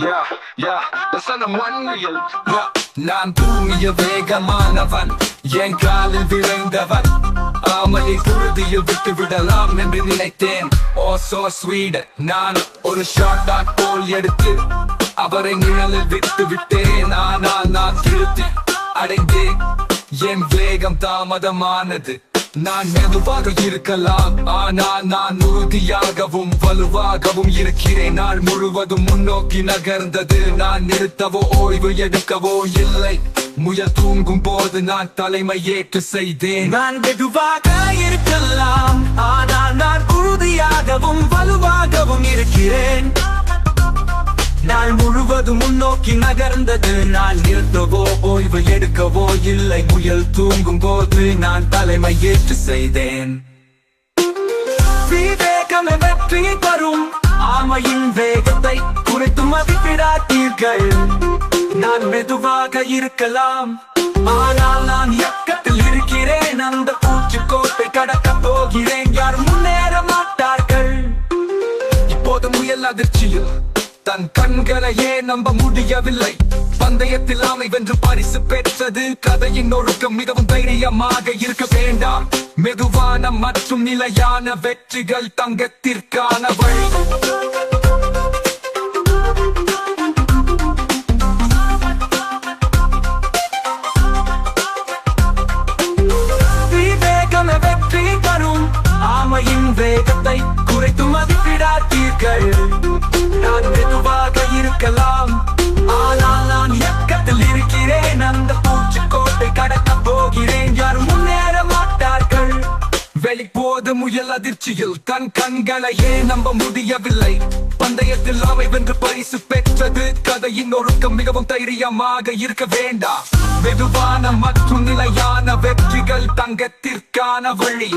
Yeah, yeah, வசனம் ஒன்றில் நான் தூங்கிய வேகமானவன், என் காலில் விழுந்தவன். ஆமலை குருதியில் விட்டு விடலாம் என்று நினைத்தேன். ஓ சோ ஸ்வீட், நான் ஒரு ஷார்ட் டாட் போல் எடுத்து அவரை நிழலில் விட்டு விட்டேன். ஆனால் நான் திருத்தி அடைந்தேன். என் வேகம் தாமதமானது. நான் மெதுவாக இருக்கலாம், ஆனால் நான் உறுதியாகவும் வலுவாகவும் இருக்கிறேன். நாள் முழுவதும் முன்னோக்கி நகர்ந்தது. நான் நிறுத்தவோ ஓய்வு எடுக்கவோ இல்லை. முயல் தூங்கும் போது நான் தலைமை ஏற்று செய்தேன். நான் மெதுவாக இருக்கலாம், ஆனால் நான் உறுதியாகவும் வலுவாகவும் இருக்கிறேன். நாள் முழுவதும் முன்னோக்கி நகர்ந்தது. நான் நிறுத்தவோ ஓய்வு எடுக்கவோ இல்லை. முயல் தூங்கும் போது நான் தலைமை ஏற்று செய்தேன். விவேகமே வெற்றி தரும். ஆமையின் வேகத்தை குறைத்து மதிப்பிடாதீர்கள். நான் மெதுவாக இருக்கலாம், ஆனால் நான் இயக்கத்தில் இருக்கிறேன். அந்த பூச்சிக்கோட்டை கடக்க போகிறேன். யாரும் முன்னேற மாட்டார்கள். இப்போது முயல் அதிர்ச்சியில் தன் கண்களையே நம்ப முடியவில்லை. பந்தயத்தில் ஆமை வென்று பரிசு பெற்றது. கதையின் ஒழுக்கம் மிகவும் தைரியமாக இருக்க வேண்டாம். மெதுவான மற்றும் நிலையான வெற்றிகள் தங்கத்திற்கான வழி. விவேகமே வெற்றி தரும். ஆமையின் வேகத்தை குறைத்து மதிப்பிடாதீர்கள். நான் மெதுவாக இருக்கலாம், ஆனால் நான் இயக்கத்தில் இருக்கிறேன். அந்த பூச்சிக்கோட்டை கடக்க போகிறேன். யாரும் முன்னேற மாட்டார்கள். வெளிப்போது முயல் அதிர்ச்சியில் தன் கண்களையே நம்ப முடியவில்லை. பந்தயத்தில் ஆமை வென்று பரிசு பெற்றது. கதையின் ஒழுக்கம் மிகவும் தைரியமாக இருக்க வேண்டாம். மெதுவான மற்றும் நிலையான வெற்றிகள் தங்கத்திற்கான வழி.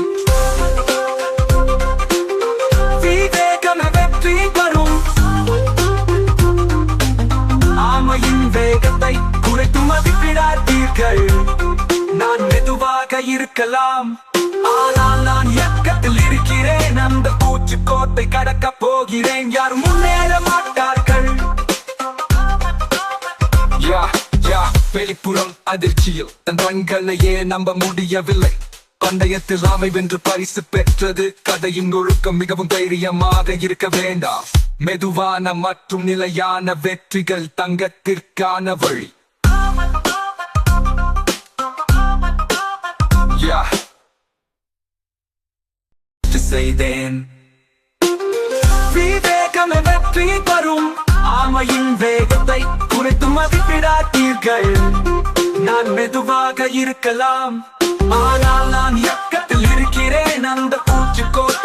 விவேகமே வெற்றி தரும். ஆமையின் வேகத்தை குறைத்து மதிப்பிடாதீர்கள். நான் மெதுவாக இருக்கலாம், ஆனால் நான் இயக்கத்தில் இருக்கிறேன். அந்த பூச்சிக்கோட்டை கடக்க போகிறேன். யாரும் முன்னேற மாட்டார்கள். வெளிப்புறம் அதிர்ச்சியில் தன் கண்களையே நம்ப முடியவில்லை. பந்தயத்தில் ஆமை வென்று பரிசு பெற்றது. கதையின் ஒழுக்கம் மிகவும் தைரியமாக இருக்க வேண்டாம். மெதுவான மற்றும் நிலையான வெற்றிகள் தங்கத்திற்கான வழி. செய்தேன். விவேகமே வெற்றி தரும். ஆமையின் வேகத்தை குறைத்து மதிப்பிடாதீர்கள். நான் மெதுவாக இருக்கலாம், ஆனால் நான் இயக்கத்தில் இருக்கிறேன். அந்த பூச்சிக்கோட்டை